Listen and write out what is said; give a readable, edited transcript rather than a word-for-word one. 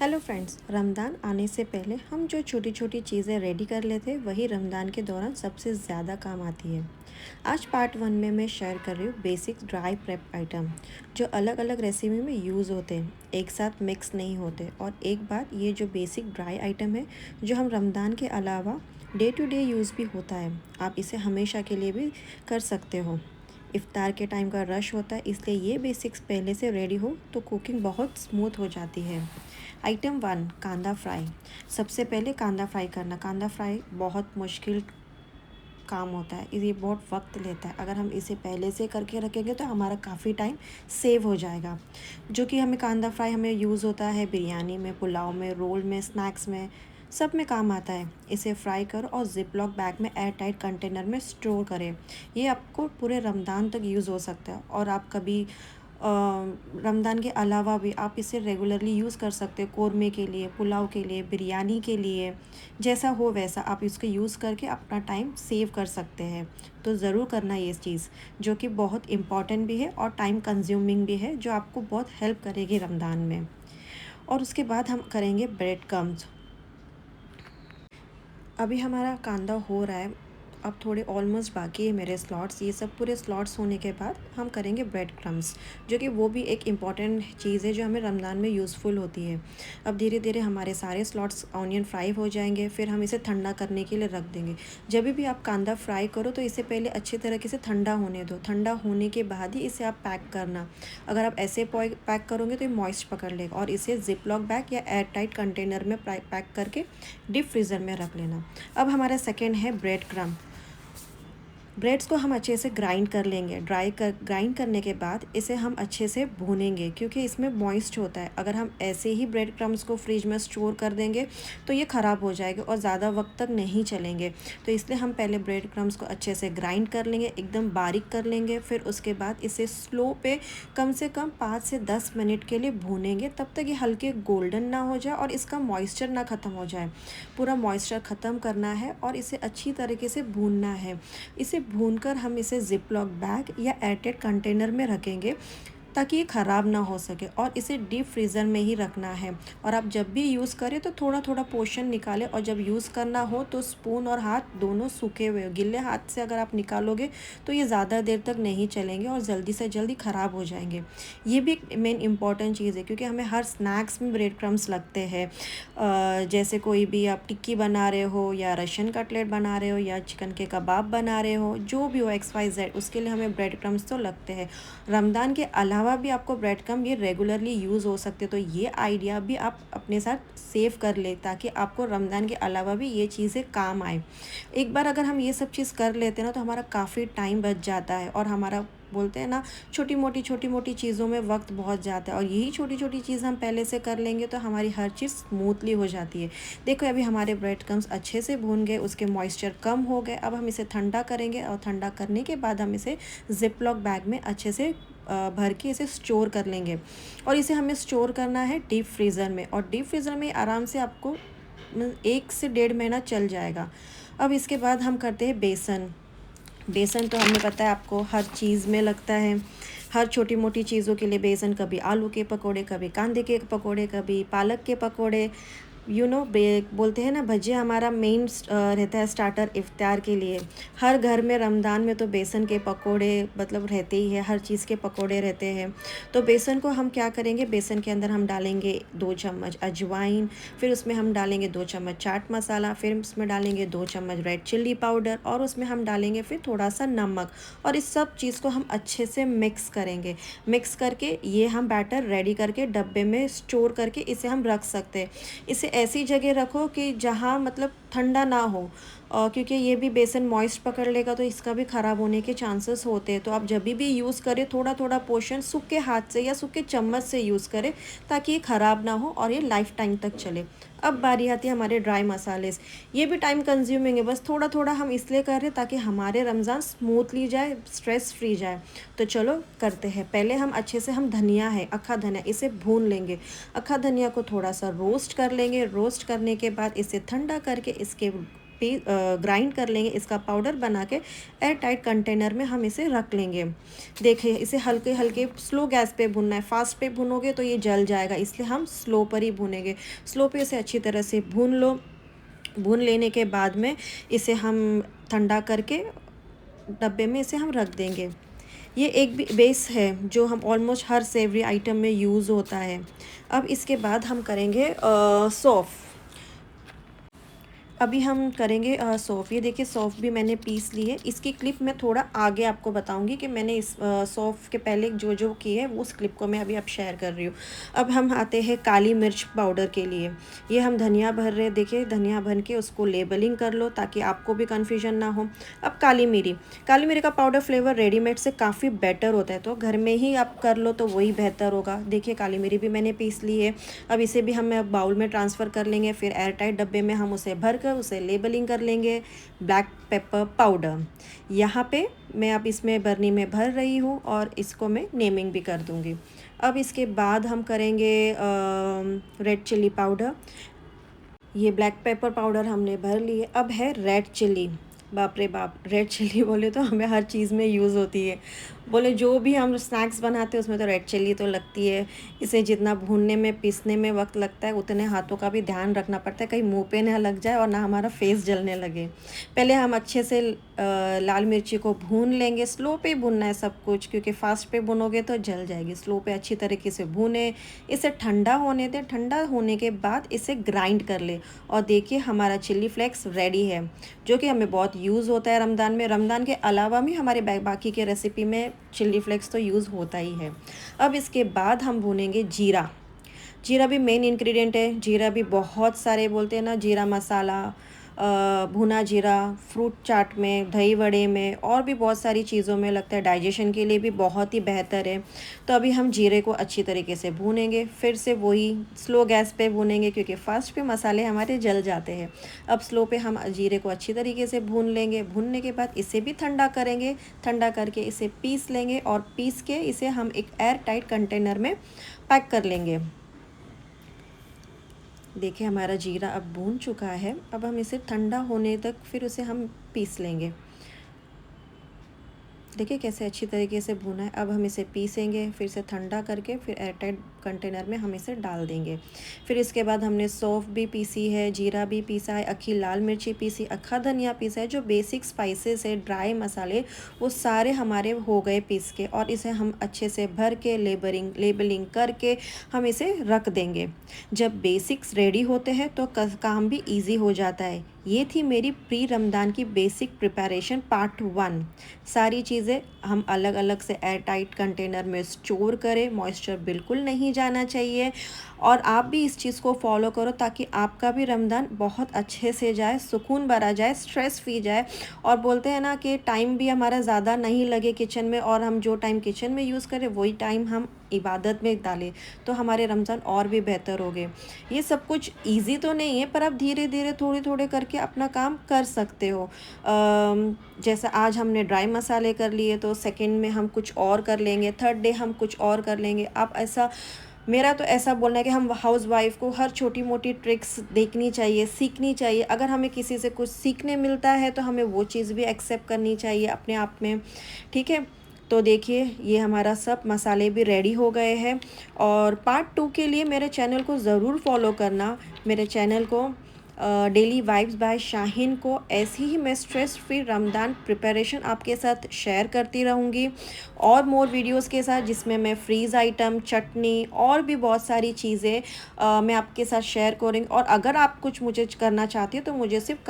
Hello friends, Ramzan आने से पहले हम जो छोटी छोटी चीज़ें रेडी कर लेते हैं वही रमज़ान के दौरान सबसे ज़्यादा काम आती है। आज पार्ट 1 में मैं शेयर कर रही हूँ बेसिक ड्राई प्रेप आइटम जो अलग अलग रेसिपी में यूज़ होते हैं, एक साथ मिक्स नहीं होते। और एक बात, ये जो बेसिक ड्राई आइटम है जो हम रमज़ान के अलावा डे टू डे यूज़ भी होता है, आप इसे हमेशा के लिए भी कर सकते हो। इफ्तार के टाइम का रश होता है, इसलिए ये बेसिक्स पहले से रेडी हो तो कुकिंग बहुत स्मूथ हो जाती है। आइटम 1, कांदा फ्राई। सबसे पहले कांदा फ्राई करना। कांदा फ्राई बहुत मुश्किल काम होता है, ये बहुत वक्त लेता है। अगर हम इसे पहले से करके रखेंगे तो हमारा काफ़ी टाइम सेव हो जाएगा। जो कि हमें कांदा फ्राई हमें यूज़ होता है बिरयानी में, पुलाव में, रोल में, स्नैक्स में, सब में काम आता है। इसे फ्राई करो और जिप लॉक बैग में एयर टाइट कंटेनर में स्टोर करें। ये आपको पूरे रमज़ान तक यूज़ हो सकता है। और आप कभी रमज़ान के अलावा भी आप इसे रेगुलरली यूज़ कर सकते हैं, कोरमे के लिए, पुलाव के लिए, बिरयानी के लिए, जैसा हो वैसा आप इसको यूज़ करके अपना टाइम सेव कर सकते हैं। तो ज़रूर करना ये चीज़, जो कि बहुत इम्पॉर्टेंट भी है और टाइम कंज्यूमिंग भी है, जो आपको बहुत हेल्प करेगी रमज़ान में। और उसके बाद हम करेंगे ब्रेड क्रम्स। अभी हमारा कांदा हो रहा है, अब थोड़े ऑलमोस्ट बाकी है मेरे स्लॉट्स। ये सब पूरे स्लॉट्स होने के बाद हम करेंगे ब्रेड क्रम्स, जो कि वो भी एक इम्पॉर्टेंट चीज़ है जो हमें रमज़ान में यूज़फुल होती है। अब धीरे धीरे हमारे सारे स्लॉट्स ऑनियन फ्राई हो जाएंगे, फिर हम इसे ठंडा करने के लिए रख देंगे। जब भी आप कांदा फ्राई करो तो इसे पहले अच्छी तरीके से ठंडा होने दो। ठंडा होने के बाद ही इसे आप पैक करना। अगर आप ऐसे पैक करोगे तो ये मॉइस्ट पकड़ लेगा। और इसे जिप लॉक बैग या एयर टाइट कंटेनर में पैक करके डीप फ्रीज़र में रख लेना। अब हमारा सेकेंड है ब्रेड क्रम्ब। ब्रेड्स को हम अच्छे से ग्राइंड कर लेंगे। ग्राइंड करने के बाद इसे हम अच्छे से भूनेंगे, क्योंकि इसमें मॉइस्ट होता है। अगर हम ऐसे ही ब्रेड क्रम्स को फ्रिज में स्टोर कर देंगे तो ये ख़राब हो जाएगा और ज़्यादा वक्त तक नहीं चलेंगे। तो इसलिए हम पहले ब्रेड क्रम्स को अच्छे से ग्राइंड कर लेंगे, एकदम बारीक कर लेंगे। फिर उसके बाद इसे स्लो पे कम से कम 5 से 10 मिनट के लिए भूनेंगे, तब तक ये हल्के गोल्डन ना हो जाए और इसका मॉइस्चर ना ख़त्म हो जाए। पूरा मॉइस्चर ख़त्म करना है और इसे अच्छी तरीके से भूनना है। इसे भूनकर हम इसे ज़िप लॉक बैग या एयरटाइट कंटेनर में रखेंगे, ताकि ये ख़राब ना हो सके। और इसे डीप फ्रीज़र में ही रखना है। और आप जब भी यूज़ करें तो थोड़ा थोड़ा पोर्शन निकालें, और जब यूज़ करना हो तो स्पून और हाथ दोनों सूखे हुए, गिले हाथ से अगर आप निकालोगे तो ये ज़्यादा देर तक नहीं चलेंगे और जल्दी से जल्दी ख़राब हो जाएंगे। ये भी एक मेन इंपॉर्टेंट चीज़ है, क्योंकि हमें हर स्नैक्स में ब्रेड क्रम्स लगते हैं। जैसे कोई भी आप टिक्की बना रहे हो, या रशियन कटलेट बना रहे हो, या चिकन के कबाब बना रहे हो, जो भी हो XYZ, उसके लिए हमें ब्रेड क्रम्स तो लगते हैं। रमज़ान के अलावा भी आपको ब्रेड क्रम्ब ये रेगुलरली यूज़ हो सकते, तो ये आइडिया भी आप अपने साथ सेव कर ले, ताकि आपको रमज़ान के अलावा भी ये चीज़ें काम आए। एक बार अगर हम ये सब चीज़ कर लेते हैं ना, तो हमारा काफ़ी टाइम बच जाता है। और हमारा, बोलते हैं ना, छोटी मोटी चीज़ों में वक्त बहुत जाता है। और यही छोटी छोटी चीज़ हम पहले से कर लेंगे तो हमारी हर चीज़ स्मूथली हो जाती है। देखो, अभी हमारे ब्रेड क्रम्स अच्छे से भून गए, उसके मॉइस्चर कम हो गए। अब हम इसे ठंडा करेंगे, और ठंडा करने के बाद हम इसे जिप लॉक बैग में अच्छे से भर के इसे स्टोर कर लेंगे। और इसे हमें स्टोर करना है डीप फ्रीज़र में, और डीप फ्रीज़र में आराम से आपको 1 से 1.5 महीना चल जाएगा। अब इसके बाद हम करते हैं बेसन। बेसन तो हमें पता है आपको हर चीज़ में लगता है। हर छोटी मोटी चीज़ों के लिए बेसन, कभी आलू के पकोड़े, कभी कांदे के पकोड़े, कभी पालक के पकोड़े, बोलते हैं ना, भजिया हमारा मेन रहता है स्टार्टर इफ्तार के लिए। हर घर में रमज़ान में तो बेसन के पकोड़े मतलब रहते ही है, हर चीज़ के पकोड़े रहते हैं। तो बेसन को हम क्या करेंगे, बेसन के अंदर हम डालेंगे 2 चम्मच अजवाइन, फिर उसमें हम डालेंगे 2 चम्मच चाट मसाला, फिर उसमें डालेंगे 2 चम्मच रेड चिल्ली पाउडर, और उसमें हम डालेंगे फिर थोड़ा सा नमक। और इस सब चीज़ को हम अच्छे से मिक्स करेंगे। मिक्स करके ये हम बैटर रेडी करके डब्बे में स्टोर करके इसे हम रख सकते हैं। इसे ऐसी जगह रखो कि जहाँ मतलब ठंडा ना हो, क्योंकि ये भी बेसन मॉइस्ट पकड़ लेगा तो इसका भी ख़राब होने के चांसेस होते हैं। तो आप जब भी यूज़ करें थोड़ा थोड़ा पोर्शन सूखे हाथ से या सूखे चम्मच से यूज़ करें, ताकि ये ख़राब ना हो और ये लाइफ टाइम तक चले। अब बारी आती है हमारे ड्राई मसाले। ये भी टाइम कंज्यूमिंग है, बस थोड़ा थोड़ा हम इसलिए कर रहे हैं ताकि हमारे रमज़ान स्मूथली जाए, स्ट्रेस फ्री जाए। तो चलो करते हैं। पहले हम अच्छे से, हम धनिया है, अक्खा धनिया, इसे भून लेंगे। अक्खा धनिया को थोड़ा सा रोस्ट कर लेंगे। रोस्ट करने के बाद इसे ठंडा करके इसके ग्राइंड कर लेंगे, इसका पाउडर बना के एयर टाइट कंटेनर में हम इसे रख लेंगे। देखिए इसे हल्के हल्के स्लो गैस पे भुनना है, फास्ट पे भुनोगे तो ये जल जाएगा, इसलिए हम स्लो पर ही भुनेंगे। स्लो पे इसे अच्छी तरह से भून लो। भून लेने के बाद में इसे हम ठंडा करके डब्बे में इसे हम रख देंगे। ये एक भी बेस है जो हम ऑलमोस्ट हर सेवरी आइटम में यूज़ होता है। अब इसके बाद हम करेंगे सौंफ। अभी हम करेंगे सौंफ। ये देखिए सौंफ भी मैंने पीस ली है। इसकी क्लिप मैं थोड़ा आगे आपको बताऊंगी कि मैंने इस सौंफ के पहले जो जो किए है वो उस क्लिप को मैं अभी आप शेयर कर रही हूँ। अब हम आते हैं काली मिर्च पाउडर के लिए। ये हम धनिया भर रहे हैं, देखिए धनिया भर के उसको लेबलिंग कर लो ताकि आपको भी कन्फ्यूजन ना हो। अब काली मिरी का पाउडर फ्लेवर रेडीमेड से काफ़ी बेटर होता है, तो घर में ही आप कर लो तो वही बेहतर होगा। देखिए काली मिरी भी मैंने पीस ली है। अब इसे भी हम बाउल में ट्रांसफ़र कर लेंगे, फिर एयर टाइट डब्बे में हम उसे भर उसे लेबलिंग कर लेंगे। ब्लैक पेपर पाउडर यहाँ पे मैं अब इसमें बरनी में भर रही हूँ और इसको मैं नेमिंग भी कर दूँगी। अब इसके बाद हम करेंगे रेड चिल्ली पाउडर। ये ब्लैक पेपर पाउडर हमने भर लिए। अब है रेड चिल्ली। बाप रे बाप, रेड चिल्ली बोले तो हमें हर चीज़ में यूज़ होती है। बोले जो भी हम स्नैक्स बनाते हैं उसमें तो रेड चिल्ली तो लगती है। इसे जितना भूनने में पीसने में वक्त लगता है उतने हाथों का भी ध्यान रखना पड़ता है, कहीं मुंह पे ना लग जाए और ना हमारा फेस जलने लगे। पहले हम अच्छे से लाल मिर्ची को भून लेंगे। स्लो पे भूनना है सब कुछ, क्योंकि फास्ट पे भुनोगे तो जल जाएगी। स्लो पे अच्छी तरीके से भूने, इसे ठंडा होने दें। ठंडा होने के बाद इसे ग्राइंड कर ले और देखिए हमारा चिल्ली फ्लेक्स रेडी है, जो कि हमें बहुत यूज़ होता है रमज़ान में। रमज़ान के अलावा भी हमारे बाकी के रेसिपी में चिल्ली फ्लेक्स तो यूज़ होता ही है। अब इसके बाद हम भूनेंगे जीरा। जीरा भी मेन इंग्रेडिएंट है। जीरा भी बहुत सारे बोलते हैं ना, जीरा मसाला, भुना जीरा फ्रूट चाट में, दही वड़े में और भी बहुत सारी चीज़ों में लगता है। डाइजेशन के लिए भी बहुत ही बेहतर है। तो अभी हम जीरे को अच्छी तरीके से भूनेंगे, फिर से वही स्लो गैस पे भूनेंगे क्योंकि फास्ट पे मसाले हमारे जल जाते हैं। अब स्लो पे हम जीरे को अच्छी तरीके से भून लेंगे। भूनने के बाद इसे भी ठंडा करेंगे। ठंडा करके इसे पीस लेंगे और पीस के इसे हम एक एयर टाइट कंटेनर में पैक कर लेंगे। देखिए हमारा जीरा अब भून चुका है। अब हम इसे ठंडा होने तक फिर उसे हम पीस लेंगे। देखिए कैसे अच्छी तरीके से भुना है। अब हम इसे पीसेंगे, फिर से ठंडा करके फिर एयरटाइट कंटेनर में हम इसे डाल देंगे। फिर इसके बाद हमने सौंफ भी पीसी है, जीरा भी पीसा है, अक्खी लाल मिर्ची पीसी, अक्खा धनिया पीसा है। जो बेसिक स्पाइसेस है, ड्राई मसाले, वो सारे हमारे हो गए पीस के। और इसे हम अच्छे से भर के लेबलिंग करके हम इसे रख देंगे। जब बेसिक्स रेडी होते हैं तो काम भी ईजी हो जाता है। ये थी मेरी प्री रमज़ान की बेसिक प्रिपरेशन पार्ट 1। सारी चीज़ें हम अलग अलग से एयर टाइट कंटेनर में स्टोर करें, मॉइस्चर बिल्कुल नहीं जाना चाहिए। और आप भी इस चीज़ को फॉलो करो ताकि आपका भी रमज़ान बहुत अच्छे से जाए, सुकून भरा जाए, स्ट्रेस फ्री जाए। और बोलते हैं ना कि टाइम भी हमारा ज़्यादा नहीं लगे किचन में, और हम जो टाइम किचन में यूज़ करें वही टाइम हम इबादत में डालें तो हमारे रमज़ान और भी बेहतर हो गए। ये सब कुछ इजी तो नहीं है, पर आप धीरे धीरे थोड़े थोड़े करके अपना काम कर सकते हो। जैसे आज हमने ड्राई मसाले कर लिए तो सेकंड में हम कुछ और कर लेंगे, थर्ड डे हम कुछ और कर लेंगे। आप ऐसा, मेरा तो ऐसा बोलना है कि हम हाउस वाइफ को हर छोटी मोटी ट्रिक्स देखनी चाहिए, सीखनी चाहिए। अगर हमें किसी से कुछ सीखने मिलता है तो हमें वो चीज़ भी एक्सेप्ट करनी चाहिए अपने आप में, ठीक है। तो देखिए ये हमारा सब मसाले भी रेडी हो गए हैं। और पार्ट 2 के लिए मेरे चैनल को ज़रूर फॉलो करना। मेरे चैनल को डेली वाइब्स बाय शाहीन को ऐसी ही मैं स्ट्रेस फ्री रमज़ान प्रिपरेशन आपके साथ शेयर करती रहूँगी, और मोर वीडियोस के साथ जिसमें मैं फ्रीज़ आइटम, चटनी और भी बहुत सारी चीज़ें मैं आपके साथ शेयर करूँगी। और अगर आप कुछ मुझे करना चाहती हो तो मुझे सिर्फ